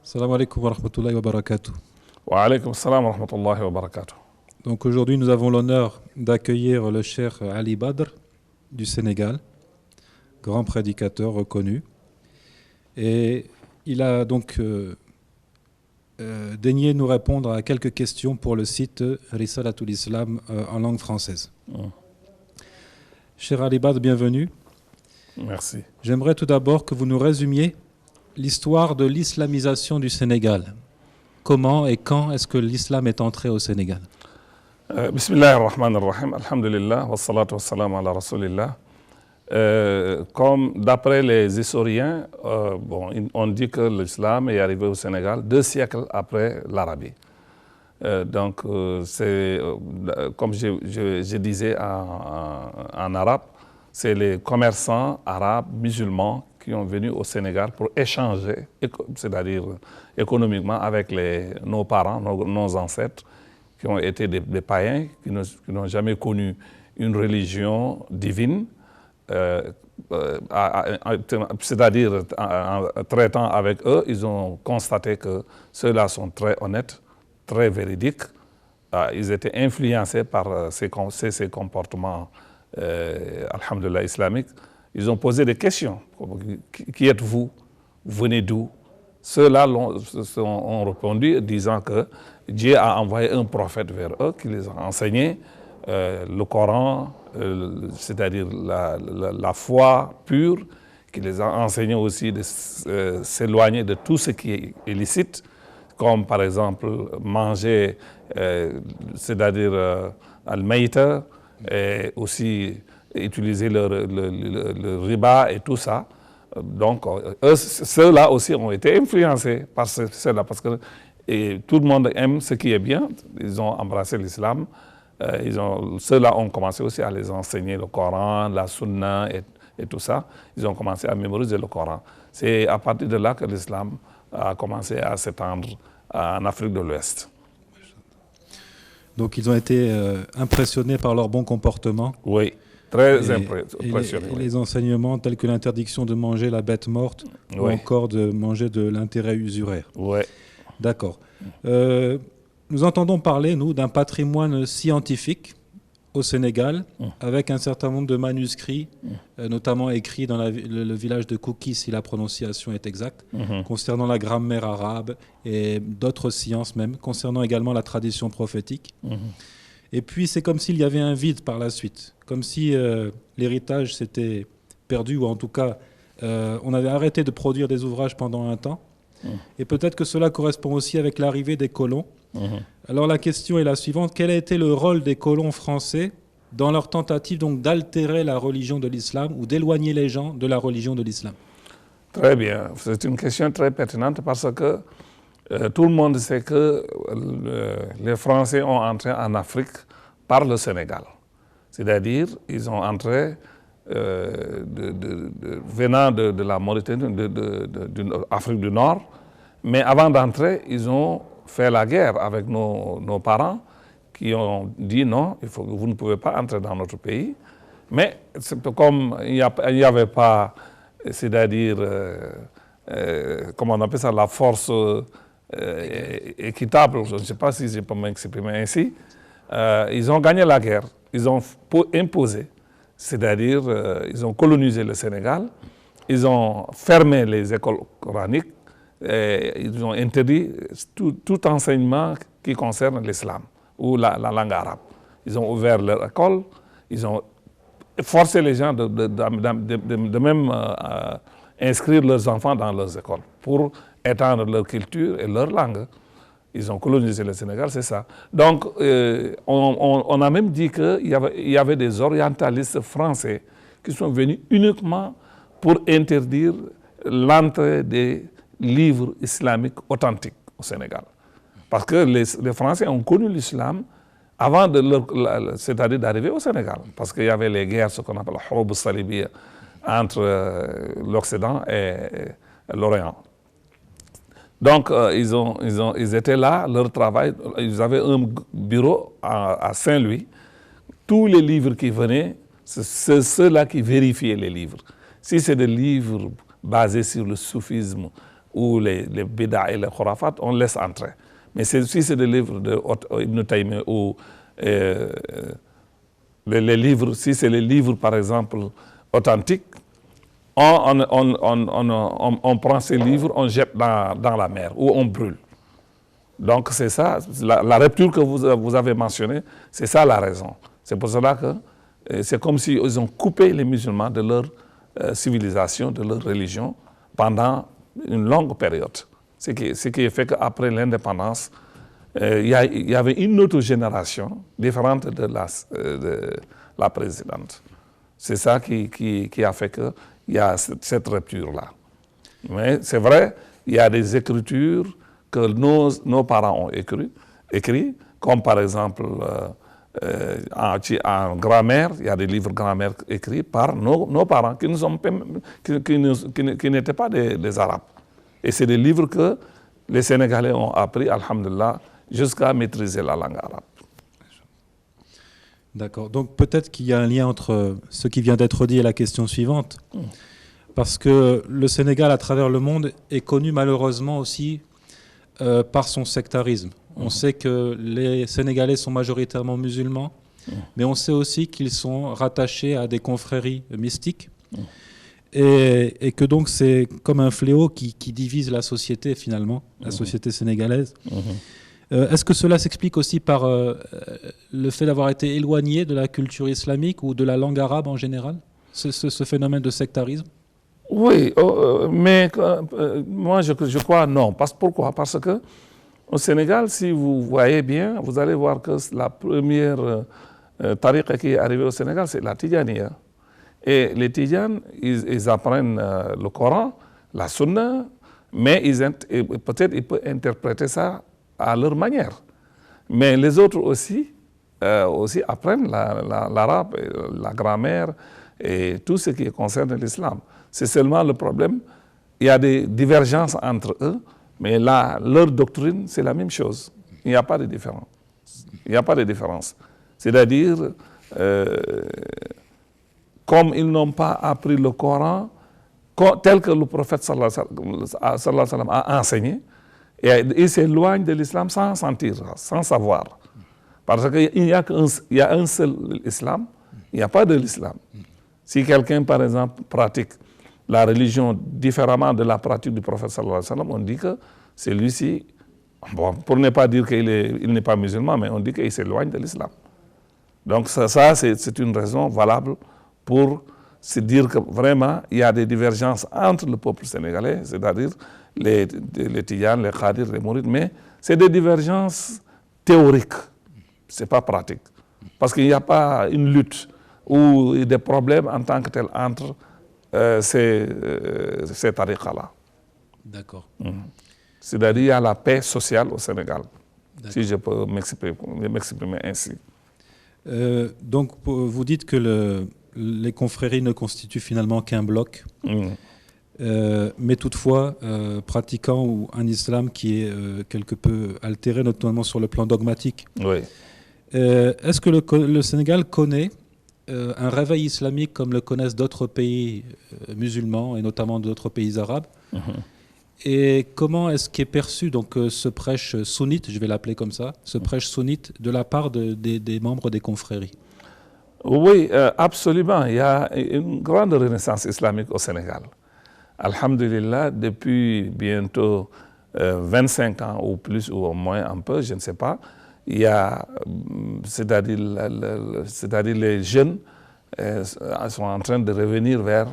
Salam alaikum wa rahmatullahi wa barakatuh. Wa alaykum salam wa rahmatullahi wa barakatuh. Donc aujourd'hui, nous avons l'honneur d'accueillir le cheikh Ali Badr du Sénégal, grand prédicateur reconnu. Et il a donc daigné nous répondre à quelques questions pour le site Risalatul Islam en langue française. Cher Ali Badr, bienvenue. Merci. J'aimerais tout d'abord que vous nous résumiez l'histoire de l'islamisation du Sénégal. Comment et quand est-ce que l'islam est entré au Sénégal? Bismillah ar-Rahman ar-Rahim, alhamdulillah, wa salatu wa salam ala rasulillah. Comme d'après les historiens, on dit que l'islam est arrivé au Sénégal 2 siècles après l'Arabie. C'est, comme je disais en arabe, c'est les commerçants arabes musulmans qui ont venu au Sénégal pour échanger, c'est-à-dire économiquement, avec nos parents, nos ancêtres, qui ont été des païens, qui n'ont jamais connu une religion divine, c'est-à-dire en traitant avec eux, ils ont constaté que ceux-là sont très honnêtes, très véridiques. Ils étaient influencés par ces comportements, alhamdulillah, islamiques. Ils ont posé des questions. Qui êtes-vous? Venez d'où? Ceux-là ont répondu disant que Dieu a envoyé un prophète vers eux qui les a enseigné le Coran, c'est-à-dire la foi pure, qui les a enseigné aussi de s'éloigner de tout ce qui est illicite, comme par exemple manger, c'est-à-dire al-maïta, et aussi utiliser le riba et tout ça. Donc, ceux-là aussi ont été influencés par cela, parce que tout le monde aime ce qui est bien. Ils ont embrassé l'islam. Ceux-là ont commencé aussi à les enseigner le Coran, la Sunna et tout ça. Ils ont commencé à mémoriser le Coran. C'est à partir de là que l'islam a commencé à s'étendre en Afrique de l'Ouest. Donc ils ont été impressionnés par leur bon comportement. Oui. Très impressionnant. Et les enseignements tels que l'interdiction de manger la bête morte ou encore de manger de l'intérêt usuraire. Oui. D'accord. Nous entendons parler, nous, d'un patrimoine scientifique au Sénégal avec un certain nombre de manuscrits, notamment écrits dans le village de Kouki, si la prononciation est exacte, concernant la grammaire arabe et d'autres sciences même, concernant également la tradition prophétique. Et puis, c'est comme s'il y avait un vide par la suite, comme si l'héritage s'était perdu, ou en tout cas, on avait arrêté de produire des ouvrages pendant un temps. Et peut-être que cela correspond aussi avec l'arrivée des colons. Alors la question est la suivante: quel a été le rôle des colons français dans leur tentative donc d'altérer la religion de l'islam ou d'éloigner les gens de la religion de l'islam? Très bien, c'est une question très pertinente parce que tout le monde sait que les Français ont entré en Afrique par le Sénégal. C'est-à-dire, ils ont entré venant de la Mauritanie, de l'Afrique du Nord. Mais avant d'entrer, ils ont fait la guerre avec nos parents qui ont dit non, vous ne pouvez pas entrer dans notre pays. Mais comme il n'y avait pas, c'est-à-dire, comment on appelle ça, la force équitable, je ne sais pas si je peux m'exprimer ainsi, ils ont gagné la guerre, ils ont imposé, c'est-à-dire ils ont colonisé le Sénégal, ils ont fermé les écoles coraniques, et ils ont interdit tout enseignement qui concerne l'islam ou la langue arabe. Ils ont ouvert leur école, ils ont forcé les gens de même inscrire leurs enfants dans leurs écoles pour étendre leur culture et leur langue. Ils ont colonisé le Sénégal, c'est ça. Donc, on a même dit qu'il y avait des orientalistes français qui sont venus uniquement pour interdire l'entrée des livres islamiques authentiques au Sénégal. Parce que les Français ont connu l'islam avant c'est-à-dire d'arriver au Sénégal. Parce qu'il y avait les guerres, ce qu'on appelle la Hurub al-Salibiyya, entre l'Occident et l'Orient. Donc, ils étaient là, leur travail, ils avaient un bureau à Saint-Louis. Tous les livres qui venaient, c'est ceux-là qui vérifiaient les livres. Si c'est des livres basés sur le soufisme, ou les bid'a et les khurafat, on laisse entrer. Mais si c'est des livres de Ibn Taymiyyah ou les livres, si c'est les livres par exemple authentiques, on prend ces livres, on jette dans la mer ou on brûle. Donc c'est ça, la rupture que vous avez mentionnée, c'est ça la raison. C'est pour cela que c'est comme s'ils ont coupé les musulmans de leur civilisation, de leur religion pendant une longue période. Ce qui fait qu'après l'indépendance, il y avait une autre génération différente de la précédente. C'est ça qui a fait qu'il y a cette rupture-là. Mais c'est vrai, il y a des écritures que nos parents ont écrit, comme par exemple en grammaire, il y a des livres grammaire écrits par nos parents qui n'étaient pas des Arabes. Et c'est des livres que les Sénégalais ont appris, alhamdulillah, jusqu'à maîtriser la langue arabe. D'accord. Donc peut-être qu'il y a un lien entre ce qui vient d'être dit et la question suivante. Parce que le Sénégal, à travers le monde, est connu malheureusement aussi par son sectarisme. On sait que les Sénégalais sont majoritairement musulmans, mais on sait aussi qu'ils sont rattachés à des confréries mystiques. Et que donc c'est comme un fléau qui divise la société finalement, la société sénégalaise. Est-ce que cela s'explique aussi par le fait d'avoir été éloigné de la culture islamique ou de la langue arabe en général, ce phénomène de sectarisme? Oui, mais moi je crois non. Pourquoi? Parce que au Sénégal, si vous voyez bien, vous allez voir que la première tariqa qui est arrivée au Sénégal, c'est la Tidjaniya. Et les Tidjanes, ils apprennent le Coran, la Sunna, mais peut-être ils peuvent interpréter ça à leur manière. Mais les autres aussi apprennent l'arabe, la grammaire et tout ce qui concerne l'islam. C'est seulement le problème, il y a des divergences entre eux, mais leur doctrine, c'est la même chose. Il n'y a pas de différence. Il n'y a pas de différence. C'est-à-dire, comme ils n'ont pas appris le Coran tel que le prophète sallallahu alayhi wa sallam a enseigné, et ils s'éloignent de l'islam sans sentir, sans savoir. Parce qu'il y a un seul islam, il n'y a pas de l'islam. Si quelqu'un, par exemple, pratique la religion différemment de la pratique du prophète sallallahu alayhi wa sallam, on dit que celui-ci, bon, pour ne pas dire qu'il n'est pas musulman, mais on dit qu'il s'éloigne de l'islam. Donc ça c'est une raison valable pour se dire que vraiment, il y a des divergences entre le peuple sénégalais, c'est-à-dire les Tidjanes, les Khadirs, les Mourides, mais c'est des divergences théoriques, ce n'est pas pratique. Parce qu'il n'y a pas une lutte ou des problèmes en tant que tel entre ces tariqas-là. D'accord. C'est-à-dire il y a la paix sociale au Sénégal, si je peux m'exprimer ainsi. Donc vous dites que les confréries ne constituent finalement qu'un bloc, mais toutefois pratiquant un islam qui est quelque peu altéré, notamment sur le plan dogmatique. Oui. Est-ce que le Sénégal connaît un réveil islamique comme le connaissent d'autres pays musulmans et notamment d'autres pays arabes? Et comment est-ce qu'est perçu donc ce prêche sunnite, je vais l'appeler comme ça, ce prêche sunnite de la part des membres des confréries? Oui, absolument. Il y a une grande renaissance islamique au Sénégal. Alhamdulillah, depuis bientôt 25 ans ou plus ou au moins un peu, je ne sais pas, il y a, c'est-à-dire les jeunes sont en train de revenir vers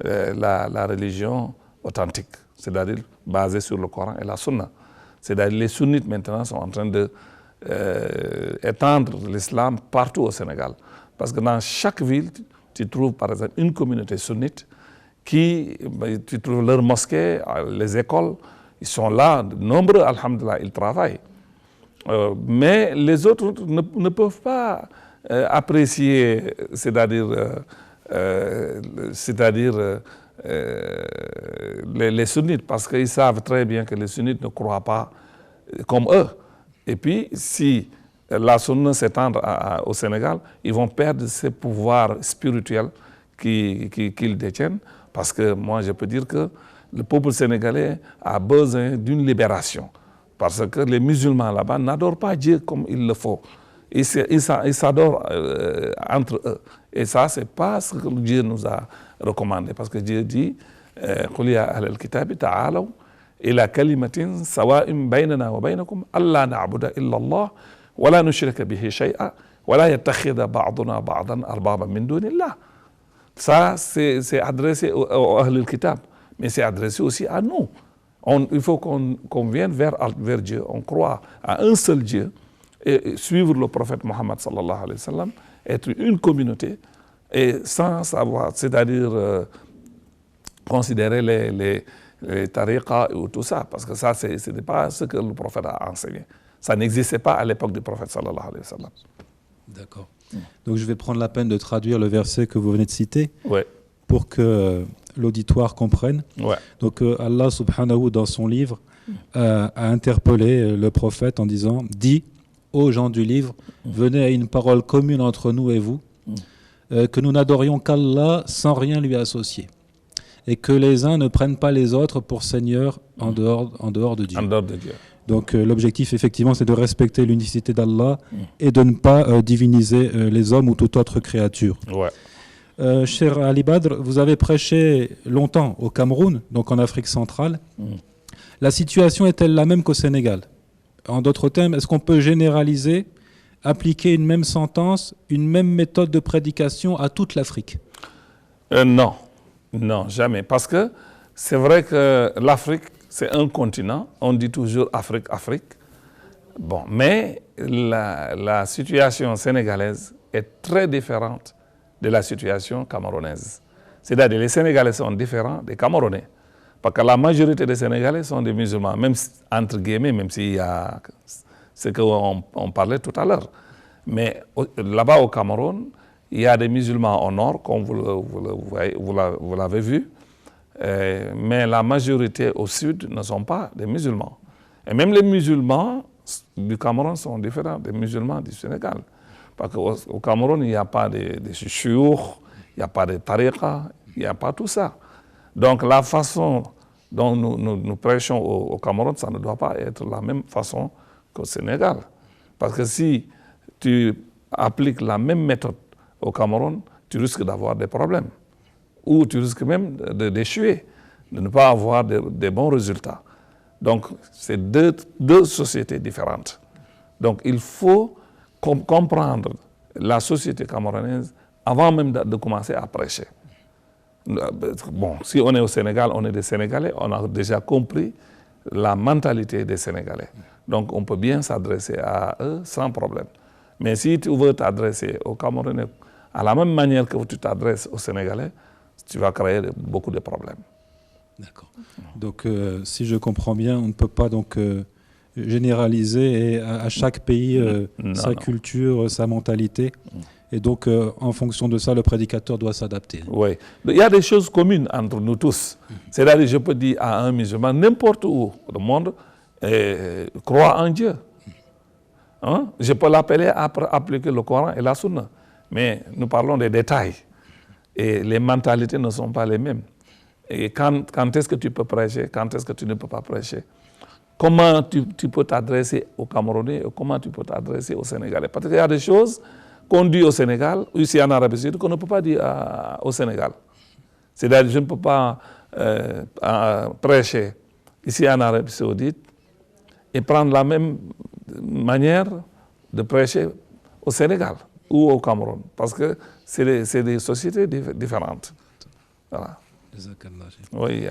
la religion authentique, c'est-à-dire basée sur le Coran et la Sunna. C'est-à-dire les sunnites maintenant sont en train de étendre l'islam partout au Sénégal. Parce que dans chaque ville, tu trouves par exemple une communauté sunnite tu trouves leurs mosquées, les écoles, ils sont là, nombreux, alhamdulillah, ils travaillent. Mais les autres ne peuvent pas apprécier, c'est-à-dire les sunnites, parce qu'ils savent très bien que les sunnites ne croient pas comme eux. Et puis, si la sunna s'étend au Sénégal, ils vont perdre ces pouvoirs spirituels qu'ils détiennent, parce que moi je peux dire que le peuple sénégalais a besoin d'une libération. Parce que les musulmans là-bas n'adorent pas Dieu comme il le faut. Ils s'adorent entre eux. Et ça, ce n'est pas ce que Dieu nous a recommandé. Parce que Dieu dit قُلْ يَا أَهْلَ الْكِتَابِ تَعَالَوْا إِلَى كَلِمَةٍ سَوَاءٍ بَيْنَنَا وَبَيْنَكُمْ أَلَّا نَعْبُدَ إِلَّا اللَّهَ وَلَا نُشْرِكَ بِهِ شَيْئًا وَلَا يَتَّخِذَ بَعْضُنَا بَعْضًا أَرْبَابًا مِنْ دُونِ اللَّهِ. Ça, c'est adressé aux Ahlul Kitab, mais c'est adressé aussi à nous. Il faut qu'on vienne vers Dieu, on croit à un seul Dieu, et suivre le prophète Mohammed sallallahu alayhi wa sallam, être une communauté, et sans savoir, c'est-à-dire considérer les tariqas ou tout ça, parce que ça, ce n'est pas ce que le prophète a enseigné. Ça n'existait pas à l'époque du prophète sallallahu alayhi wa sallam. D'accord. Donc je vais prendre la peine de traduire le verset que vous venez de citer, Ouais. pour que l'auditoire comprenne. Ouais. Donc Allah subhanahu dans son livre a interpellé le prophète en disant « Dis aux gens du livre, venez à une parole commune entre nous et vous, que nous n'adorions qu'Allah sans rien lui associer, et que les uns ne prennent pas les autres pour seigneurs en dehors de Dieu. » En dehors de Dieu. Donc l'objectif effectivement c'est de respecter l'unicité d'Allah et de ne pas diviniser les hommes ou toute autre créature. Ouais. Cher Ali Badr, vous avez prêché longtemps au Cameroun, donc en Afrique centrale. La situation est-elle la même qu'au Sénégal? En d'autres termes, est-ce qu'on peut généraliser, appliquer une même sentence, une même méthode de prédication à toute l'Afrique? Non, non, jamais. Parce que c'est vrai que l'Afrique, c'est un continent. On dit toujours Afrique, Afrique. Bon, mais la situation sénégalaise est très différente de la situation camerounaise. C'est-à-dire les Sénégalais sont différents des Camerounais. Parce que la majorité des Sénégalais sont des musulmans, même entre guillemets, même s'il y a ce qu'on parlait tout à l'heure. Mais là-bas au Cameroun, il y a des musulmans au nord, comme vous l'avez vu. Mais la majorité au sud ne sont pas des musulmans. Et même les musulmans du Cameroun sont différents des musulmans du Sénégal. Parce qu'au Cameroun, il n'y a pas de chouyours, il n'y a pas de tariqa, il n'y a pas tout ça. Donc la façon dont nous prêchons au Cameroun, ça ne doit pas être la même façon qu'au Sénégal. Parce que si tu appliques la même méthode au Cameroun, tu risques d'avoir des problèmes. Ou tu risques même d'échouer, de ne pas avoir de bons résultats. Donc, c'est deux sociétés différentes. Donc, il faut comprendre la société camerounaise avant même de commencer à prêcher. Bon, si on est au Sénégal, on est des Sénégalais, on a déjà compris la mentalité des Sénégalais. Donc, on peut bien s'adresser à eux sans problème. Mais si tu veux t'adresser aux Camerounais à la même manière que tu t'adresses aux Sénégalais, tu vas créer beaucoup de problèmes. D'accord. Donc, si je comprends bien, on ne peut pas donc généraliser et à chaque pays sa culture, sa mentalité. Et donc, en fonction de ça, le prédicateur doit s'adapter. Oui. Il y a des choses communes entre nous tous. C'est-à-dire, je peux dire à un musulman, n'importe où dans le monde, crois en Dieu. Hein? Je peux l'appeler à appliquer le Coran et la Sunna. Mais nous parlons des détails. Et les mentalités ne sont pas les mêmes. Et quand est-ce que tu peux prêcher, quand est-ce que tu ne peux pas prêcher? Comment tu peux t'adresser aux Camerounais et comment tu peux t'adresser aux Sénégalais? Parce qu'il y a des choses qu'on dit au Sénégal, ici en Arabie Saoudite, qu'on ne peut pas dire au Sénégal. C'est-à-dire je ne peux pas prêcher ici en Arabie Saoudite et prendre la même manière de prêcher au Sénégal ou au Cameroun, parce que c'est des sociétés différentes. Voilà. Oui,